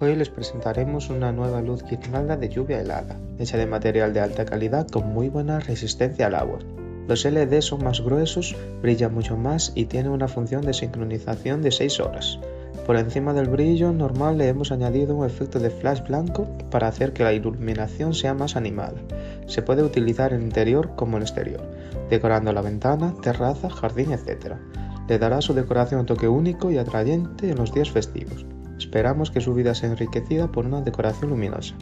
Hoy les presentaremos una nueva luz guirnalda de lluvia helada, hecha de material de alta calidad con muy buena resistencia al agua. Los LED son más gruesos, brillan mucho más y tienen una función de sincronización de 6 horas. Por encima del brillo normal le hemos añadido un efecto de flash blanco para hacer que la iluminación sea más animada. Se puede utilizar en interior como en exterior, decorando la ventana, terraza, jardín, etc. Le dará a su decoración un toque único y atrayente en los días festivos. Esperamos que su vida sea enriquecida por una decoración luminosa.